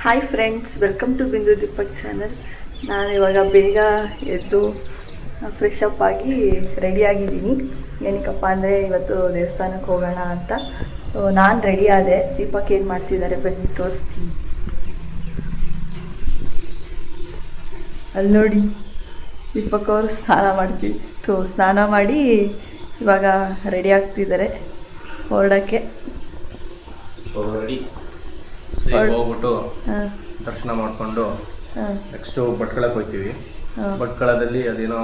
Hi friends, welcome to ಬಿಂದು Deepak channel. ನಾನು ಇವಾಗ ಬೇಗ ಎದ್ದು ಫ್ರೆಶ್ ಅಪ್ ಆಗಿ ರೆಡಿಯಾಗಿದ್ದೀನಿ. ಏನಕ್ಕಪ್ಪ ಅಂದರೆ ಇವತ್ತು ದೇವಸ್ಥಾನಕ್ಕೆ ಹೋಗೋಣ ಅಂತ. ನಾನು ರೆಡಿ ಆದೆ. ದೀಪಕ್ ಏನು ಮಾಡ್ತಿದ್ದಾರೆ ಬನ್ನಿ ತೋರಿಸ್ತೀನಿ. ಅಲ್ಲಿ ನೋಡಿ, ದೀಪಕ್ ಅವರು ಸ್ನಾನ ಮಾಡಿ ಇವಾಗ ರೆಡಿ ಆಗ್ತಿದ್ದಾರೆ ಹೊರಡೋಕ್ಕೆ. ಹೋಗ್ಬಿಟ್ಟು ದರ್ಶನ ಮಾಡಿಕೊಂಡು ನೆಕ್ಸ್ಟು ಭಟ್ಕಳಕ್ಕೆ ಹೋಗ್ತೀವಿ. ಭಟ್ಕಳದಲ್ಲಿ ಅದೇನೋ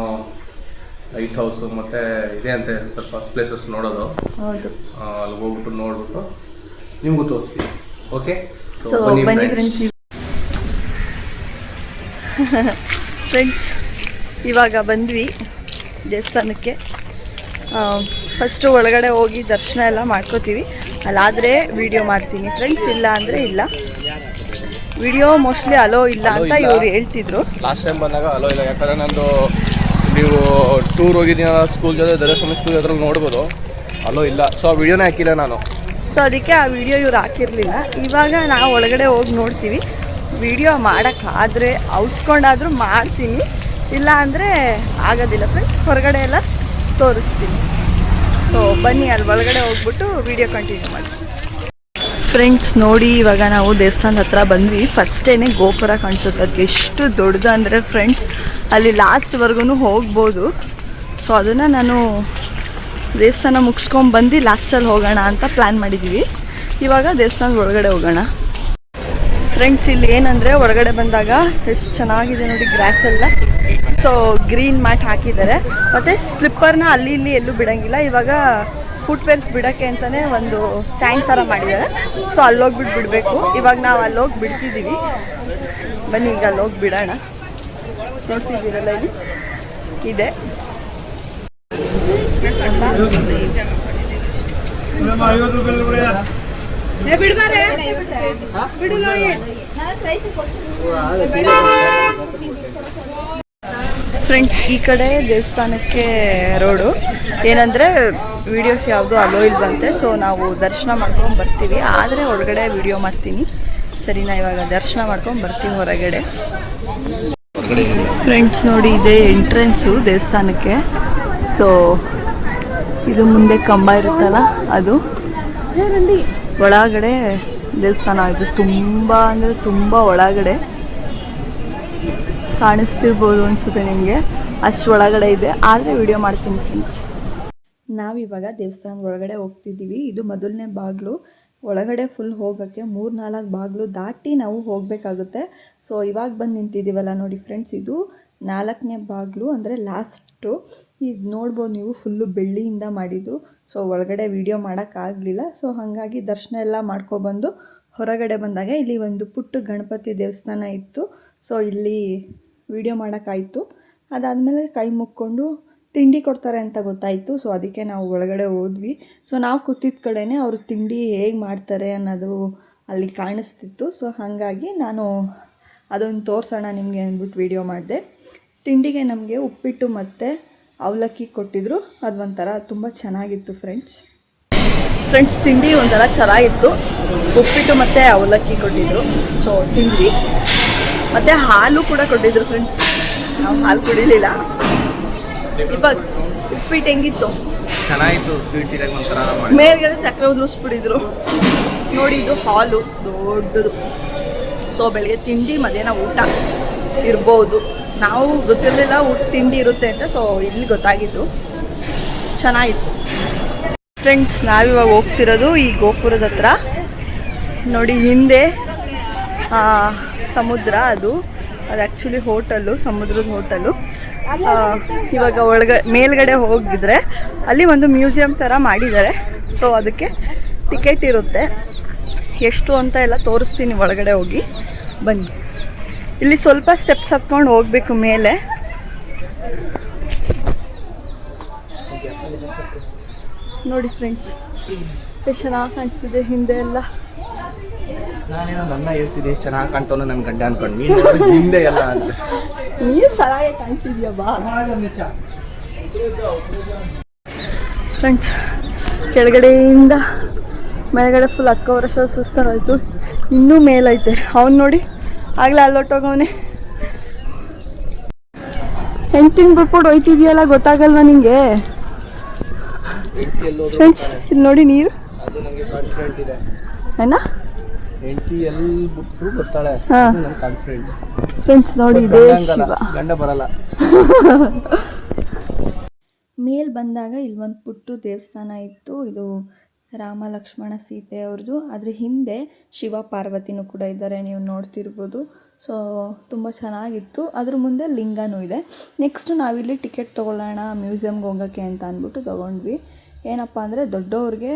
ಲೈಟ್ ಹೌಸು ಮತ್ತು ಇದೆ ಅಂತೆ ಸ್ವಲ್ಪ ಪ್ಲೇಸಸ್ ನೋಡೋದು. ಹೌದು, ಅಲ್ಲಿ ಹೋಗ್ಬಿಟ್ಟು ನೋಡ್ಬಿಟ್ಟು ನಿಮಗೂ ತೋರಿಸ್ತೀವಿ. ಓಕೆ, ಸೊ ಬನ್ನಿ ಫ್ರೆಂಡ್ಸ್. ಇವಾಗ ಬಂದ್ವಿ ದೇವಸ್ಥಾನಕ್ಕೆ. ಫಸ್ಟು ಒಳಗಡೆ ಹೋಗಿ ದರ್ಶನ ಎಲ್ಲ ಮಾಡ್ಕೋತೀವಿ. ಅಲ್ಲಾದರೆ ವಿಡಿಯೋ ಮಾಡ್ತೀನಿ ಫ್ರೆಂಡ್ಸ್, ಇಲ್ಲ ಅಂದರೆ ಇಲ್ಲ. ವಿಡಿಯೋ ಮೋಸ್ಟ್ಲಿ ಅಲೋ ಇಲ್ಲ ಅಂತ ಇವ್ರು ಹೇಳ್ತಿದ್ರು. ಲಾಸ್ಟ್ ಟೈಮ್ ಬಂದಾಗ ಅಲೋ ಇಲ್ಲ, ಯಾಕಂದರೆ ನಂದು ನೀವು ಟೂರ್ ಹೋಗಿದ್ದೀನಿ ಸ್ಕೂಲ್ ಜೊತೆ ದರ್ಶನ ಸ್ಕೂಲ್ ಹತ್ರ ನೋಡ್ಬೋದು, ಅಲೋ ಇಲ್ಲ. ಸೊ ಆ ವಿಡಿಯೋನೇ ಹಾಕಿಲ್ಲ ನಾನು. ಸೊ ಅದಕ್ಕೆ ಆ ವಿಡಿಯೋ ಇವ್ರು ಹಾಕಿರಲಿಲ್ಲ. ಇವಾಗ ನಾವು ಒಳಗಡೆ ಹೋಗಿ ನೋಡ್ತೀವಿ. ವಿಡಿಯೋ ಮಾಡೋಕ್ಕಾದರೆ ಔಸ್ಕೊಂಡಾದರೂ ಮಾಡ್ತೀನಿ, ಇಲ್ಲ ಅಂದರೆ ಆಗೋದಿಲ್ಲ ಫ್ರೆಂಡ್ಸ್. ಹೊರಗಡೆ ಎಲ್ಲ ತೋರಿಸ್ತೀನಿ. ಸೊ ಬನ್ನಿ, ಅಲ್ಲಿ ಒಳಗಡೆ ಹೋಗ್ಬಿಟ್ಟು ವಿಡಿಯೋ ಕಂಟಿನ್ಯೂ ಮಾಡಿ. ಫ್ರೆಂಡ್ಸ್ ನೋಡಿ, ಇವಾಗ ನಾವು ದೇವಸ್ಥಾನದ ಹತ್ರ ಬಂದ್ವಿ. ಫಸ್ಟೇನೆ ಗೋಪುರ ಕಾಣಿಸುತ್ತೆ. ಅದು ಎಷ್ಟು ದೊಡ್ಡದು ಅಂದರೆ ಫ್ರೆಂಡ್ಸ್, ಅಲ್ಲಿ ಲಾಸ್ಟ್ವರೆಗೂ ಹೋಗ್ಬೋದು. ಸೊ ಅದನ್ನು ನಾನು ದೇವಸ್ಥಾನ ಮುಗಿಸ್ಕೊಂಡ್ಬಂದು ಲಾಸ್ಟಲ್ಲಿ ಹೋಗೋಣ ಅಂತ ಪ್ಲ್ಯಾನ್ ಮಾಡಿದ್ದೀವಿ. ಇವಾಗ ದೇವಸ್ಥಾನದ ಒಳಗಡೆ ಹೋಗೋಣ ಫ್ರೆಂಡ್ಸ್. ಇಲ್ಲಿ ಏನಂದರೆ ಒಳಗಡೆ ಬಂದಾಗ ಎಷ್ಟು ಚೆನ್ನಾಗಿದೆ ನೋಡಿ, ಗ್ರಾಸ್ ಎಲ್ಲ. ಸೊ ಗ್ರೀನ್ ಮ್ಯಾಟ್ ಹಾಕಿದ್ದಾರೆ, ಮತ್ತು ಸ್ಲಿಪ್ಪರ್ನ ಅಲ್ಲಿ ಇಲ್ಲಿ ಎಲ್ಲೂ ಬಿಡೋಂಗಿಲ್ಲ. ಇವಾಗ ಫುಟ್ವೇರ್ಸ್ ಬಿಡೋಕ್ಕೆ ಅಂತಲೇ ಒಂದು ಸ್ಟ್ಯಾಂಡ್ ಥರ ಮಾಡಿದ್ದಾರೆ. ಸೊ ಅಲ್ಲೋಗ್ಬಿಟ್ಟು ಬಿಡಬೇಕು. ಇವಾಗ ನಾವು ಅಲ್ಲೋಗಿ ಬಿಡ್ತಿದ್ದೀವಿ. ಬನ್ನಿ ಈಗ ಅಲ್ಲೋಗಿ ಬಿಡೋಣ. ನೋಡ್ತಿದ್ದೀರಲ್ಲ, ಇಲ್ಲಿ ಇದೆ. ಫ್ರೆಂಡ್ಸ್, ಈ ಕಡೆ ದೇವಸ್ಥಾನಕ್ಕೆ ರೋಡು. ಏನಂದರೆ ವೀಡಿಯೋಸ್ ಯಾವುದು ಅಲೋ ಇಲ್ವಂತೆ. ಸೊ ನಾವು ದರ್ಶನ ಮಾಡ್ಕೊಂಡು ಬರ್ತೀವಿ, ಆದರೆ ಒಳಗಡೆ ವಿಡಿಯೋ ಮಾಡ್ತೀನಿ. ಸರಿನಾ? ಇವಾಗ ದರ್ಶನ ಮಾಡ್ಕೊಂಡು ಬರ್ತೀವಿ ಹೊರಗಡೆ. ಫ್ರೆಂಡ್ಸ್ ನೋಡಿ, ಇದೆ ಎಂಟ್ರೆನ್ಸು ದೇವಸ್ಥಾನಕ್ಕೆ. ಸೊ ಇದು ಮುಂದೆ ಕಂಬ ಇರುತ್ತಲ್ಲ, ಅದು ಒಳಗಡೆ ದೇವಸ್ಥಾನ. ಇದು ತುಂಬ ಅಂದರೆ ತುಂಬ ಒಳಗಡೆ ಕಾಣಿಸ್ತಿರ್ಬೋದು ಅನಿಸುತ್ತೆ ನಿಮಗೆ, ಅಷ್ಟು ಒಳಗಡೆ ಇದೆ. ಆದರೆ ವಿಡಿಯೋ ಮಾಡ್ತೀನಿ ಫ್ರೆಂಡ್ಸ್. ನಾವಿವಾಗ ದೇವಸ್ಥಾನದ ಒಳಗಡೆ ಹೋಗ್ತಿದ್ದೀವಿ. ಇದು ಮೊದಲನೇ ಬಾಗಿಲು. ಒಳಗಡೆ ಫುಲ್ ಹೋಗೋಕ್ಕೆ 3-4 ಬಾಗಿಲು ದಾಟಿ ನಾವು ಹೋಗಬೇಕಾಗುತ್ತೆ. ಸೊ ಇವಾಗ ಬಂದು ನಿಂತಿದ್ದೀವಲ್ಲ ನೋಡಿ ಫ್ರೆಂಡ್ಸ್, ಇದು 4ನೇ ಬಾಗಿಲು, ಅಂದರೆ ಲಾಸ್ಟು. ಇದು ನೋಡ್ಬೋದು ನೀವು, ಫುಲ್ಲು ಬೆಳ್ಳಿಯಿಂದ ಮಾಡಿದ್ದು. ಸೊ ಒಳಗಡೆ ವಿಡಿಯೋ ಮಾಡೋಕ್ಕಾಗಲಿಲ್ಲ. ಸೊ ಹಾಗಾಗಿ ದರ್ಶನ ಎಲ್ಲ ಮಾಡ್ಕೊಬಂದು ಹೊರಗಡೆ ಬಂದಾಗ ಇಲ್ಲಿ ಒಂದು ಪುಟ್ಟ ಗಣಪತಿ ದೇವಸ್ಥಾನ ಇತ್ತು. ಸೊ ಇಲ್ಲಿ ವಿಡಿಯೋ ಮಾಡೋಕ್ಕಾಯಿತು. ಅದಾದಮೇಲೆ ಕೈ ಮುಕ್ಕೊಂಡು ತಿಂಡಿ ಕೊಡ್ತಾರೆ ಅಂತ ಗೊತ್ತಾಯಿತು. ಸೊ ಅದಕ್ಕೆ ನಾವು ಒಳಗಡೆ ಹೋದ್ವಿ. ಸೊ ನಾವು ಕೂತಿದ್ದ ಕಡೆನೇ ಅವರು ತಿಂಡಿ ಹೇಗೆ ಮಾಡ್ತಾರೆ ಅನ್ನೋದು ಅಲ್ಲಿ ಕಾಣಿಸ್ತಿತ್ತು. ಸೊ ಹಾಗಾಗಿ ನಾನು ಅದೊಂದು ತೋರಿಸೋಣ ನಿಮಗೆ ಅಂದ್ಬಿಟ್ಟು ವಿಡಿಯೋ ಮಾಡಿದೆ. ತಿಂಡಿಗೆ ನಮಗೆ ಉಪ್ಪಿಟ್ಟು ಮತ್ತು ಅವಲಕ್ಕಿ ಕೊಟ್ಟಿದ್ದರು. ಅದು ಒಂಥರ ತುಂಬ ಚೆನ್ನಾಗಿತ್ತು ಫ್ರೆಂಡ್ಸ್. ತಿಂಡಿ ಒಂಥರ ಚೆನ್ನಾಗಿತ್ತು. ಉಪ್ಪಿಟ್ಟು ಮತ್ತು ಅವಲಕ್ಕಿ ಕೊಟ್ಟಿದ್ದರು. ಸೊ ತಿಂದ್ವಿ. ಮತ್ತು ಹಾಲು ಕೂಡ ಕೊಟ್ಟಿದ್ದರು ಫ್ರೆಂಡ್ಸ್. ನಾವು ಹಾಲು ಕುಡಿಲಿಲ್ಲ. ಇವಾಗ ಉಪ್ಪಿಟ್ಟು ಹೆಂಗಿತ್ತು? ಚೆನ್ನಾಗಿತ್ತು. ಸ್ವೀಟ್ ಸೀರೆಗೆ ಒಂಥರ ಮೇಲ್ಗಡೆ ಸಕ್ಕರೆ ಉದುರಿಸ್ಬಿಟ್ಟಿದ್ರು ನೋಡಿ. ಇದು ಹಾಲು ದೊಡ್ಡದು. ಸೊ ಬೆಳಗ್ಗೆ ತಿಂಡಿ ಮಧ್ಯಾಹ್ನ ಊಟ ಇರ್ಬೋದು. ನಾವು ಗೊತ್ತಿರಲಿಲ್ಲ ತಿಂಡಿ ಇರುತ್ತೆ ಅಂತ. ಸೊ ಇಲ್ಲಿ ಗೊತ್ತಾಗಿದ್ದು. ಚೆನ್ನಾಗಿತ್ತು ಫ್ರೆಂಡ್ಸ್. ನಾವಿವಾಗ ಹೋಗ್ತಿರೋದು ಈ ಗೋಪುರದ ಹತ್ರ ನೋಡಿ. ಹಿಂದೆ ಸಮುದ್ರ, ಅದು ಆ್ಯಕ್ಚುಲಿ ಹೋಟೆಲ್ಲು, ಸಮುದ್ರದ ಹೋಟೆಲ್ಲು. ಇವಾಗ ಮೇಲ್ಗಡೆ ಹೋಗಿದ್ರೆ ಅಲ್ಲಿ ಒಂದು ಮ್ಯೂಸಿಯಂ ಥರ ಮಾಡಿದ್ದಾರೆ. ಸೊ ಅದಕ್ಕೆ ಟಿಕೆಟ್ ಇರುತ್ತೆ. ಎಷ್ಟು ಅಂತ ಎಲ್ಲ ತೋರಿಸ್ತೀನಿ ಒಳಗಡೆ ಹೋಗಿ. ಬನ್ನಿ. ಇಲ್ಲಿ ಸ್ವಲ್ಪ ಸ್ಟೆಪ್ಸ್ ಹತ್ಕೊಂಡು ಹೋಗಬೇಕು ಮೇಲೆ. ನೋಡಿ ಫ್ರೆಂಡ್ಸ್, ಎಷ್ಟು ಚೆನ್ನಾಗಿ ಕಾಣಿಸ್ತಿದೆ ಹಿಂದೆ ಎಲ್ಲ. ನಾನೇನೋ ನನ್ನ ಹೇಳ್ತಿದ್ದೆ, ಎಷ್ಟು ಚೆನ್ನಾಗಿ ಕಾಣ್ತಾವ ನನ್ನ ಗಡ್ಡೆ ಅನ್ಕೊಂಡು. ಹಿಂದೆ ಎಲ್ಲ ಅಂತ ನೀನು ಚೆನ್ನಾಗಿ ಕಾಣ್ತಿದ್ಯಾ ಬಾ ಫ್ರೆಂಡ್ಸ್. ಕೆಳಗಡೆಯಿಂದ ಮೇಲ್ಗಡೆ ಫುಲ್ ಹತ್ಕೋ ವರ್ಷ ಸುಸ್ತಾಗೋಯ್ತು. ಇನ್ನೂ ಮೇಲೈತೆ. ಅವ್ನು ನೋಡಿ ಆಗಲೇ ಅಲ್ಲೊಟ್ಟೋಗವನೆ. ಹೆಂಡ್ತಿನ ಬಿಟ್ಬಿಟ್ಟು ಹೋಯ್ತಿದ್ಯಲ್ಲ, ಗೊತ್ತಾಗಲ್ವಾ ನಿಂಗೆ? ಫ್ರೆಂಡ್ಸ್ ಇಲ್ಲಿ ನೋಡಿ ನೀರು ಅದು ನನಗೆ ಕಾನ್ಫಿಡೆಂಟ್ ಇದೆ. ಏನ ಹೆಂಡತಿ ಎಲ್ಲಿ ಬಿಟ್ಟರು ಬರ್ತಾಳೆ. ಹಾಂ ನನ್ನ ಕಾನ್ಫಿಡೆಂಟ್. ಫ್ರೆಂಡ್ಸ್ ನೋಡಿ ಇದೇ ಶಿವ. ಗಂಡ ಬರಲ್ಲ. ಮೇಲ್ ಬಂದಾಗ ಇಲ್ಲೊಂದು ಪುಟ್ಟು ದೇವಸ್ಥಾನ ಇತ್ತು. ಇದು ರಾಮ ಲಕ್ಷ್ಮಣ ಸೀತೆ ಅವ್ರದ್ದು. ಅದ್ರ ಹಿಂದೆ ಶಿವ ಪಾರ್ವತಿನೂ ಕೂಡ ಇದ್ದಾರೆ, ನೀವು ನೋಡ್ತಿರ್ಬೋದು. ಸೊ ತುಂಬ ಚೆನ್ನಾಗಿತ್ತು. ಅದ್ರ ಮುಂದೆ ಲಿಂಗನೂ ಇದೆ. ನೆಕ್ಸ್ಟು ನಾವಿಲ್ಲಿ ಟಿಕೆಟ್ ತೊಗೊಳ್ಳೋಣ ಮ್ಯೂಸಿಯಮ್ಗೆ ಹೋಗೋಕ್ಕೆ ಅಂತ ಅಂದ್ಬಿಟ್ಟು ತೊಗೊಂಡ್ವಿ. ಏನಪ್ಪ ಅಂದರೆ ದೊಡ್ಡವ್ರಿಗೆ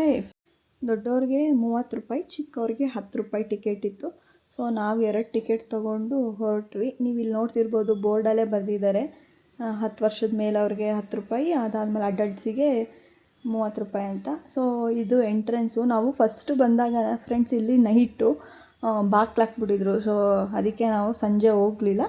30 ರೂಪಾಯಿ, ಚಿಕ್ಕವ್ರಿಗೆ 10 ರೂಪಾಯಿ ಟಿಕೆಟ್ ಇತ್ತು. ಸೊ ನಾವು 2 ಟಿಕೆಟ್ ತೊಗೊಂಡು ಹೊರಟ್ವಿ. ನೀವು ಇಲ್ಲಿ ನೋಡ್ತಿರ್ಬೋದು ಬೋರ್ಡಲ್ಲೇ ಬರೆದಿದ್ದಾರೆ 10 ವರ್ಷದ ಮೇಲೆ ಅವ್ರಿಗೆ 10 ರೂಪಾಯಿ, ಅದಾದಮೇಲೆ ಅಡಲ್ಟ್ಸಿಗೆ 30 ರೂಪಾಯಿ ಅಂತ. ಸೊ ಇದು ಎಂಟ್ರೆನ್ಸು. ನಾವು ಫಸ್ಟ್ ಬಂದಾಗ ಫ್ರೆಂಡ್ಸ್ ಇಲ್ಲಿ ನೈಟು ಬಾಕ್ಲಾಕ್ಬಿಟ್ಟಿದ್ರು. ಸೊ ಅದಕ್ಕೆ ನಾವು ಸಂಜೆ ಹೋಗಲಿಲ್ಲ.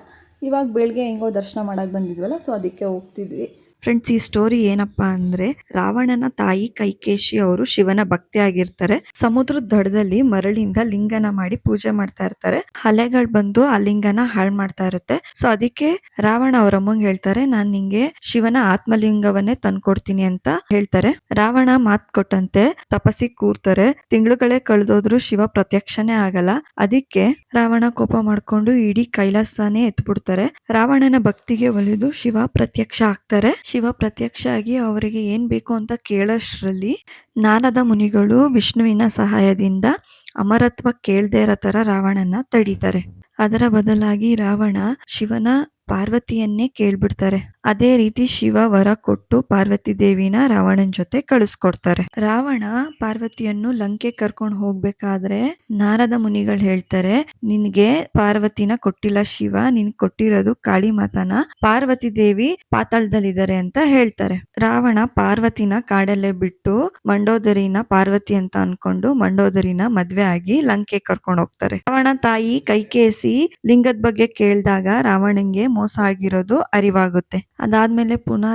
ಇವಾಗ ಬೆಳಗ್ಗೆ ಹೆಂಗೋ ದರ್ಶನ ಮಾಡೋಕ್ಕೆ ಬಂದಿದ್ವಲ್ಲ, ಸೊ ಅದಕ್ಕೆ ಹೋಗ್ತಿದ್ವಿ. ಫ್ರೆಂಡ್ಸ್, ಈ ಸ್ಟೋರಿ ಏನಪ್ಪ ಅಂದರೆ, ರಾವಣನ ತಾಯಿ ಕೈಕೇಶಿ ಅವರು ಶಿವನ ಭಕ್ತಿ ಆಗಿರ್ತಾರೆ. ಸಮುದ್ರದ ದಡದಲ್ಲಿ ಮರಳಿಂದ ಲಿಂಗನ ಮಾಡಿ ಪೂಜೆ ಮಾಡ್ತಾ ಇರ್ತಾರೆ. ಅಲೆಗಳು ಬಂದು ಆ ಲಿಂಗನ ಹಾಳು ಮಾಡ್ತಾ ಇರುತ್ತೆ. ಸೊ ಅದಕ್ಕೆ ರಾವಣ ಅವ್ರ ಅಮ್ಮಂಗೆ ಹೇಳ್ತಾರೆ, ನಾನು ನಿಂಗೆ ಶಿವನ ಆತ್ಮಲಿಂಗವನ್ನೇ ತಂದ್ಕೊಡ್ತೀನಿ ಅಂತ ಹೇಳ್ತಾರೆ. ರಾವಣ ಮಾತು ಕೊಟ್ಟಂತೆ ತಪಸ್ಸಿಗೆ ಕೂರ್ತಾರೆ. ತಿಂಗಳುಗಳೇ ಕಳೆದೋದ್ರು ಶಿವ ಪ್ರತ್ಯಕ್ಷನೇ ಆಗಲ್ಲ. ಅದಕ್ಕೆ ರಾವಣ ಕೋಪ ಮಾಡ್ಕೊಂಡು ಇಡೀ ಕೈಲಾಸನೇ ಎತ್ಬಿಡ್ತಾರೆ. ರಾವಣನ ಭಕ್ತಿಗೆ ಒಲಿದು ಶಿವ ಪ್ರತ್ಯಕ್ಷ ಆಗ್ತಾರೆ. ಶಿವ ಪ್ರತ್ಯಕ್ಷ ಆಗಿ ಅವರಿಗೆ ಏನ್ ಬೇಕು ಅಂತ ಕೇಳೋಷ್ಟ್ರಲ್ಲಿ ನಾರದ ಮುನಿಗಳು ವಿಷ್ಣುವಿನ ಸಹಾಯದಿಂದ ಅಮರತ್ವ ಕೇಳ್ದೇ ಇರೋ ತರ ರಾವಣನ ತಡೀತಾರೆ. ಅದರ ಬದಲಾಗಿ ರಾವಣ ಶಿವನ ಪಾರ್ವತಿಯನ್ನೇ ಕೇಳ್ಬಿಡ್ತಾರೆ. ಅದೇ ರೀತಿ ಶಿವ ವರ ಕೊಟ್ಟು ಪಾರ್ವತಿ ದೇವಿನ ರಾವಣನ ಜೊತೆ ಕಳಿಸ್ಕೊಡ್ತಾರೆ. ರಾವಣ ಪಾರ್ವತಿಯನ್ನು ಲಂಕೆ ಕರ್ಕೊಂಡು ಹೋಗ್ಬೇಕಾದ್ರೆ ನಾರದ ಮುನಿಗಳು ಹೇಳ್ತಾರೆ, ನಿನ್ಗೆ ಪಾರ್ವತಿನ ಕೊಟ್ಟಿಲ್ಲ ಶಿವ, ನಿನ್ ಕೊಟ್ಟಿರೋದು ಕಾಳಿ ಮಾತನ. ಪಾರ್ವತಿ ದೇವಿ ಪಾತಾಳದಲ್ಲಿದ್ದಾರೆ ಅಂತ ಹೇಳ್ತಾರೆ. ರಾವಣ ಪಾರ್ವತಿನ ಕಾಡಲ್ಲೇ ಬಿಟ್ಟು ಮಂಡೋದರಿನ ಪಾರ್ವತಿ ಅಂತ ಅನ್ಕೊಂಡು ಮಂಡೋದರಿನ ಮದ್ವೆ ಆಗಿ ಲಂಕೆ ಕರ್ಕೊಂಡು ಹೋಗ್ತಾರೆ. ರಾವಣ ತಾಯಿ ಕೈಕೇಸಿ ಲಿಂಗದ ಬಗ್ಗೆ ಕೇಳಿದಾಗ ರಾವಣಂಗೆ ಮೋಸ ಆಗಿರೋದು ಅರಿವಾಗುತ್ತೆ. ಅದಾದ್ಮೇಲೆ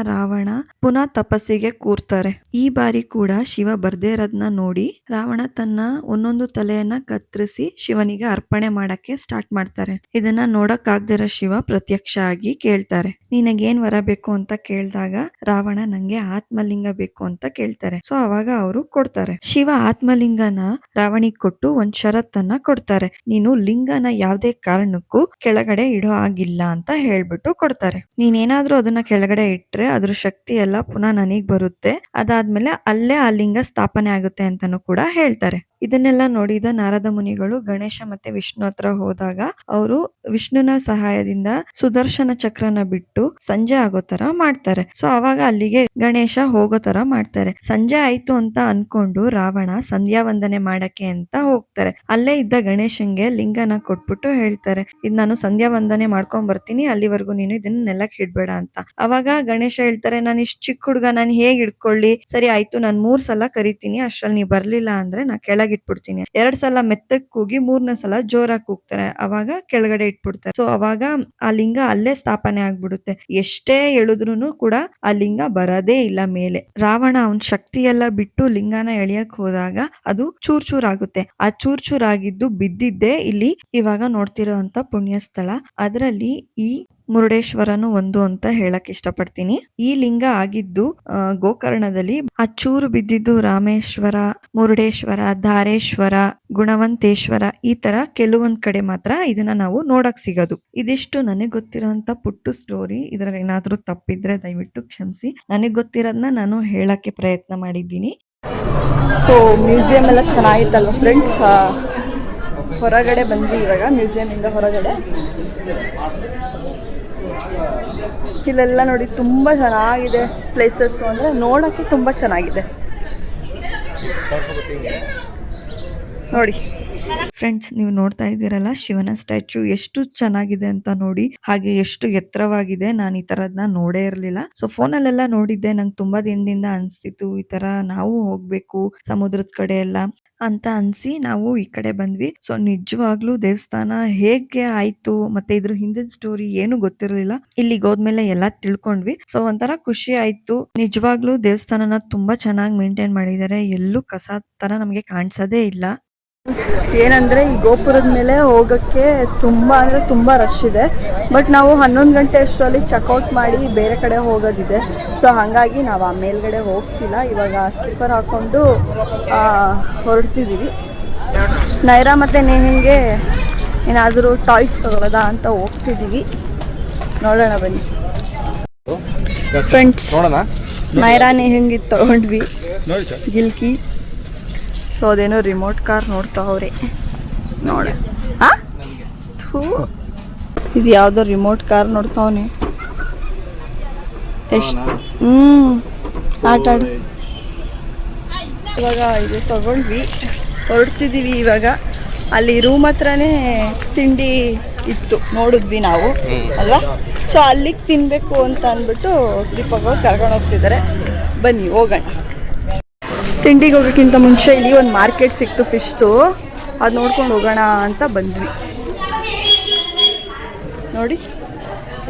ರಾವಣ ಪುನಃ ತಪಸ್ಸಿಗೆ ಕೂರ್ತಾರೆ. ಈ ಬಾರಿ ಕೂಡ ಶಿವ ಬರ್ದೇ ಇರೋದನ್ನ ನೋಡಿ ರಾವಣ ತನ್ನ ಒಂದೊಂದು ತಲೆಯನ್ನ ಕತ್ತರಿಸಿ ಶಿವನಿಗೆ ಅರ್ಪಣೆ ಮಾಡಕ್ಕೆ ಸ್ಟಾರ್ಟ್ ಮಾಡ್ತಾರೆ. ಇದನ್ನ ನೋಡಕ್ ಆಗ್ದಿರೋ ಶಿವ ಪ್ರತ್ಯಕ್ಷ ಆಗಿ ಕೇಳ್ತಾರೆ, ನಿನಗೇನ್ ವರ ಬೇಕು ಅಂತ ಕೇಳಿದಾಗ ರಾವಣ ನಂಗೆ ಆತ್ಮಲಿಂಗ ಬೇಕು ಅಂತ ಕೇಳ್ತಾರೆ. ಸೊ ಅವಾಗ ಅವರು ಕೊಡ್ತಾರೆ. ಶಿವ ಆತ್ಮಲಿಂಗನ ರಾವಣಿಗೆ ಕೊಟ್ಟು ಒಂದ್ ಷರತ್ತನ್ನ ಕೊಡ್ತಾರೆ, ನೀನು ಲಿಂಗನ ಯಾವ್ದೇ ಕಾರಣಕ್ಕೂ ಕೆಳಗಡೆ ಇಡೋ ಆಗಿಲ್ಲ ಅಂತ ಹೇಳ್ಬಿಟ್ಟು ಕೊಡ್ತಾರೆ. ನೀನೇನಾದ್ರೂ ಅದನ್ನ ಕೆಳಗಡೆ ಇಟ್ರೆ ಅದ್ರ ಶಕ್ತಿ ಎಲ್ಲ ಪುನಃ ನನಗ್ ಬರುತ್ತೆ, ಅದಾದ್ಮೇಲೆ ಅಲ್ಲೇ ಆ ಲಿಂಗ ಸ್ಥಾಪನೆ ಆಗುತ್ತೆ ಅಂತಾನು ಕೂಡ ಹೇಳ್ತಾರೆ. ಇದನ್ನೆಲ್ಲ ನೋಡಿದ ನಾರದ ಮುನಿಗಳು ಗಣೇಶ ಮತ್ತೆ ವಿಷ್ಣು ಹತ್ರ ಹೋದಾಗ ಅವರು ವಿಷ್ಣುನ ಸಹಾಯದಿಂದ ಸುದರ್ಶನ ಚಕ್ರನ ಬಿಟ್ಟು ಸಂಜೆ ಆಗೋ ತರ ಮಾಡ್ತಾರೆ. ಸೊ ಅವಾಗ ಅಲ್ಲಿಗೆ ಗಣೇಶ ಹೋಗೋ ತರ ಮಾಡ್ತಾರೆ. ಸಂಜೆ ಆಯ್ತು ಅಂತ ಅನ್ಕೊಂಡು ರಾವಣ ಸಂಧ್ಯಾ ವಂದನೆ ಮಾಡಕ್ಕೆ ಅಂತ ಹೋಗ್ತಾರೆ. ಅಲ್ಲೇ ಇದ್ದ ಗಣೇಶನ್ಗೆ ಲಿಂಗನ ಕೊಟ್ಬಿಟ್ಟು ಹೇಳ್ತಾರೆ, ಇದ್ ನಾನು ಸಂಧ್ಯಾ ವಂದನೆ ಮಾಡ್ಕೊಂಡ್ ಬರ್ತೀನಿ, ಅಲ್ಲಿವರೆಗೂ ನೀನು ಇದನ್ನ ನೆಲಕ್ಕೆ ಇಡ್ಬೇಡ ಅಂತ. ಅವಾಗ ಗಣೇಶ ಹೇಳ್ತಾರೆ, ನಾನು ಇಷ್ಟು ಚಿಕ್ಕ ಹುಡುಗ, ನಾನು ಹೇಗ್ ಇಟ್ಕೊಳ್ಳಿ, ಸರಿ ಆಯ್ತು ನಾನು 3 ಸಲ ಕರಿತೀನಿ, ಅಷ್ಟ್ರಲ್ಲಿ ನೀ ಬರ್ಲಿಲ್ಲ ಅಂದ್ರೆ ನಾ ಕೆಳಗೆ ಇಟ್ಬಿಡ್ತೀನಿ. 2 ಸಲ ಮೆತ್ತಕ್ ಕೂಗಿ 3ನೇ ಸಲ ಜೋರಾಗಿ ಕೂಗ್ತಾರೆ, ಅವಾಗ ಕೆಳಗಡೆ ಇಟ್ಬಿಡ್ತಾರೆ. ಸೊ ಅವಾಗ ಆ ಲಿಂಗ ಅಲ್ಲೇ ಸ್ಥಾಪನೆ ಆಗ್ಬಿಡುತ್ತೆ. ಎಷ್ಟೇ ಎಳೆದ್ರುನು ಕೂಡ ಆ ಲಿಂಗ ಬರದೇ ಇಲ್ಲ ಮೇಲೆ. ರಾವಣ ಅವನ್ ಶಕ್ತಿ ಎಲ್ಲ ಬಿಟ್ಟು ಲಿಂಗನ ಎಳಿಯಕ್ ಹೋದಾಗ ಅದು ಚೂರ್ ಚೂರ್ ಆಗುತ್ತೆ. ಆ ಚೂರ್ ಚೂರ್ ಆಗಿದ್ದು ಬಿದ್ದಿದ್ದೇ ಇಲ್ಲಿ ಇವಾಗ ನೋಡ್ತಿರೋ ಅಂತ ಪುಣ್ಯ ಸ್ಥಳ. ಅದರಲ್ಲಿ ಈ ಮುರುಡೇಶ್ವರನು ಒಂದು ಅಂತ ಹೇಳಕ್ ಇಷ್ಟಪಡ್ತೀನಿ. ಈ ಲಿಂಗ ಆಗಿದ್ದು ಗೋಕರ್ಣದಲ್ಲಿ. ಆ ಚೂರು ಬಿದ್ದಿದ್ದು ರಾಮೇಶ್ವರ, ಮುರುಡೇಶ್ವರ, ಧಾರೇಶ್ವರ, ಗುಣವಂತೇಶ್ವರ, ಈ ತರ ಕೆಲವೊಂದ್ ಕಡೆ ಮಾತ್ರ ಇದನ್ನ ನಾವು ನೋಡಕ್ ಸಿಗೋದು. ಇದಿಷ್ಟು ನನಗ್ ಗೊತ್ತಿರೋಂತ ಪುಟ್ಟು ಸ್ಟೋರಿ. ಇದ್ರಲ್ಲಿ ಏನಾದ್ರೂ ತಪ್ಪಿದ್ರೆ ದಯವಿಟ್ಟು ಕ್ಷಮಿಸಿ. ನನಗ್ ಗೊತ್ತಿರೋದನ್ನ ನಾನು ಹೇಳಕ್ಕೆ ಪ್ರಯತ್ನ ಮಾಡಿದ್ದೀನಿ. ಸೊ ಮ್ಯೂಸಿಯಂ ಎಲ್ಲ ಚೆನ್ನಾಗಿತ್ತಲ್ವ ಫ್ರೆಂಡ್ಸ್. ಹೊರಗಡೆ ಬಂದ್ವಿ ಇವಾಗ ಮ್ಯೂಸಿಯಮಿಂದ ಹೊರಗಡೆ. ಇಲ್ಲೆಲ್ಲ ನೋಡಿ ತುಂಬ ಚೆನ್ನಾಗಿದೆ ಪ್ಲೇಸಸ್ಸು, ಅಂದರೆ ನೋಡೋಕ್ಕೆ ತುಂಬ ಚೆನ್ನಾಗಿದೆ ನೋಡಿ. ಫ್ರೆಂಡ್ಸ್, ನೀವು ನೋಡ್ತಾ ಇದ್ದೀರಲ್ಲ ಶಿವನ ಸ್ಟ್ಯಾಚ್ಯೂ ಎಷ್ಟು ಚೆನ್ನಾಗಿದೆ ಅಂತ ನೋಡಿ, ಹಾಗೆ ಎಷ್ಟು ಎತ್ತರವಾಗಿದೆ. ನಾನು ಈ ತರದ್ನ ನೋಡೇ ಇರ್ಲಿಲ್ಲ. ಸೊ ಫೋನಲ್ಲೆಲ್ಲ ನೋಡಿದ್ದೆ, ನಂಗೆ ತುಂಬಾ ದಿನದಿಂದ ಅನ್ಸ್ತಿತ್ತು ಈ ತರ ನಾವು ಹೋಗ್ಬೇಕು ಸಮುದ್ರದ ಕಡೆ ಎಲ್ಲ ಅಂತ ಅನ್ಸಿ ನಾವು ಈ ಕಡೆ ಬಂದ್ವಿ. ಸೊ ನಿಜವಾಗ್ಲೂ ದೇವಸ್ಥಾನ ಹೇಗೆ ಆಯ್ತು ಮತ್ತೆ ಇದ್ರ ಹಿಂದಿನ ಸ್ಟೋರಿ ಏನು ಗೊತ್ತಿರಲಿಲ್ಲ. ಇಲ್ಲಿಗೆ ಹೋದ್ಮೇಲೆ ಎಲ್ಲ ತಿಳ್ಕೊಂಡ್ವಿ. ಸೊ ಒಂಥರ ಖುಷಿ ಆಯ್ತು. ನಿಜವಾಗ್ಲೂ ದೇವಸ್ಥಾನನ ತುಂಬಾ ಚೆನ್ನಾಗಿ ಮೇಂಟೈನ್ ಮಾಡಿದ್ದಾರೆ. ಎಲ್ಲೂ ಕಸ ತರ ನಮ್ಗೆ ಕಾಣಿಸೋದೇ ಇಲ್ಲ. ಏನಂದರೆ ಈ ಗೋಪುರದ ಮೇಲೆ ಹೋಗೋಕ್ಕೆ ತುಂಬ ಅಂದರೆ ತುಂಬ ರಶ್ ಇದೆ. ಬಟ್ ನಾವು 11 ಗಂಟೆ ಅಷ್ಟರಲ್ಲಿ ಚೆಕ್ಔಟ್ ಮಾಡಿ ಬೇರೆ ಕಡೆ ಹೋಗೋದಿದೆ. ಸೊ ಹಾಗಾಗಿ ನಾವು ಆ ಮೇಲ್ಗಡೆ ಹೋಗ್ತಿಲ್ಲ. ಇವಾಗ ಸ್ಲಿಪ್ಪರ್ ಹಾಕ್ಕೊಂಡು ಹೊರಡ್ತಿದ್ದೀವಿ. ನೈರಾ ಮತ್ತು ನೇಹಂಗೆ ಏನಾದರೂ ಟಾಯ್ಸ್ ತಗೊಳ್ಳೋದಾ ಅಂತ ಹೋಗ್ತಿದ್ದೀವಿ. ನೋಡೋಣ ಬನ್ನಿ ಫ್ರೆಂಡ್ಸ್. ನೋಡೋಣ. ನೈರಾ ನೇಹಂಗೆ ತಗೊಂಡ್ವಿ ನೋಡಿ ಸರ್. ಗಿಲ್ಕಿ. ಸೊ ಅದೇನೋ ರಿಮೋಟ್ ಕಾರ್ ನೋಡ್ತಾವ್ರೆ ನೋಡ. ಹಾಂ ಇದು ಯಾವುದೋ ರಿಮೋಟ್ ಕಾರ್ ನೋಡ್ತಾವನೆ. ಎಷ್ಟು ಆಟ ಆಡಿ. ಇವಾಗ ಇದು ತಗೊಂಡ್ವಿ, ಹೊರಡ್ತಿದ್ದೀವಿ. ಇವಾಗ ಅಲ್ಲಿ ರೂಮ್ ಹತ್ರನೇ ತಿಂಡಿ ಇತ್ತು, ನೋಡಿದ್ವಿ ನಾವು ಅಲ್ವಾ. ಸೊ ಅಲ್ಲಿಗೆ ತಿನ್ನಬೇಕು ಅಂತ ಅಂದ್ಬಿಟ್ಟು ದೀಪಕ್ ಕರ್ಕೊಂಡು ಹೋಗ್ತಿದ್ದಾರೆ. ಬನ್ನಿ ಹೋಗೋಣ. ತಿಂಡಿಗೆ ಹೋಗೋಕ್ಕಿಂತ ಮುಂಚೆ ಇಲ್ಲಿ ಒಂದು ಮಾರ್ಕೆಟ್ ಸಿಕ್ತು ಫಿಶ್ದು, ಅದು ನೋಡ್ಕೊಂಡು ಹೋಗೋಣ ಅಂತ ಬಂದ್ವಿ. ನೋಡಿ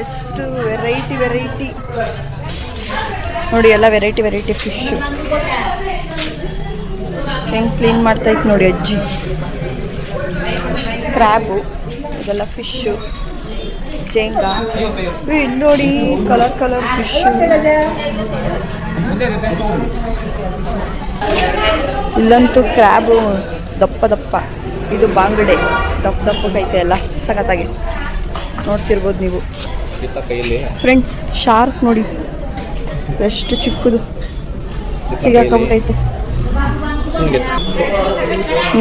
ಎಷ್ಟು ವೆರೈಟಿ ನೋಡಿ, ಎಲ್ಲ ವೆರೈಟಿ ಫಿಶ್ಶು. ಹೆಂಗೆ ಕ್ಲೀನ್ ಮಾಡ್ತಾಯಿತ್ತು ನೋಡಿ ಅಜ್ಜಿ. ಕ್ರ್ಯಾಬು, ಇದೆಲ್ಲ ಫಿಶ್ಶು, ಜೇಂಗಾ. ಇಲ್ಲಿ ನೋಡಿ ಕಲರ್ ಫಿಶ್ಶು. ಇಲ್ಲಂತೂ ಕ್ರ್ಯಾಬು ದಪ್ಪ, ಇದು ಬಾಂಗಡೆ ದಪ್ಪಗೈತೆ ಎಲ್ಲ ಸಖತ್ತಾಗಿ ನೋಡ್ತಿರ್ಬೋದು ನೀವು ಫ್ರೆಂಡ್ಸ್. ಶಾರ್ಕ್ ನೋಡಿ ಎಷ್ಟು ಚಿಕ್ಕದು ಸಿಗಾಕೊಂಬಿಟ್ಟೈತೆ.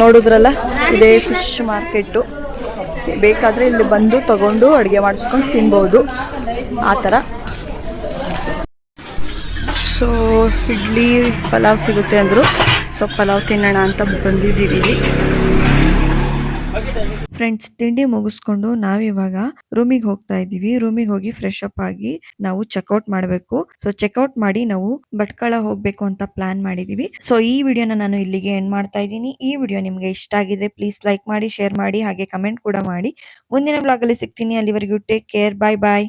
ನೋಡಿದ್ರಲ್ಲ, ಇದೇ ಫಿಶ್ ಮಾರ್ಕೆಟು. ಬೇಕಾದರೆ ಇಲ್ಲಿ ಬಂದು ತಗೊಂಡು ಅಡುಗೆ ಮಾಡಿಸ್ಕೊಂಡು ತಿನ್ಬೋದು ಆ ಥರ. ಸೊ ಇಡ್ಲಿ ಪಲಾವ್ ಸಿಗುತ್ತೆ ಅಂದರು. ಸೊ ಪಲಾವ್ ತಿನ್ನೋಣ ಅಂತ ಬಂದಿದ್ದೀವಿ. ಫ್ರೆಂಡ್ಸ್, ತಿಂಡಿ ಮುಗಿಸ್ಕೊಂಡು ನಾವಿವಾಗ ರೂಮಿಗೆ ಹೋಗ್ತಾ ಇದ್ದೀವಿ. ರೂಮಿಗೆ ಹೋಗಿ ಫ್ರೆಶ್ ಅಪ್ ಆಗಿ ನಾವು ಚೆಕ್ಔಟ್ ಮಾಡಬೇಕು. ಸೊ ಚೆಕ್ಔಟ್ ಮಾಡಿ ನಾವು ಭಟ್ಕಳ ಹೋಗ್ಬೇಕು ಅಂತ ಪ್ಲಾನ್ ಮಾಡಿದೀವಿ. ಸೊ ಈ ವಿಡಿಯೋನ ನಾನು ಇಲ್ಲಿಗೆ ಎಂಡ್ ಮಾಡ್ತಾ ಇದ್ದೀನಿ. ಈ ವಿಡಿಯೋ ನಿಮ್ಗೆ ಇಷ್ಟ ಆಗಿದ್ರೆ ಪ್ಲೀಸ್ ಲೈಕ್ ಮಾಡಿ, ಶೇರ್ ಮಾಡಿ, ಹಾಗೆ ಕಮೆಂಟ್ ಕೂಡ ಮಾಡಿ. ಮುಂದಿನ ಬ್ಲಾಗ್ ಅಲ್ಲಿ ಸಿಗ್ತೀನಿ. ಅಲ್ಲಿವರೆಗೂ ಟೇಕ್ ಕೇರ್. ಬಾಯ್ ಬಾಯ್.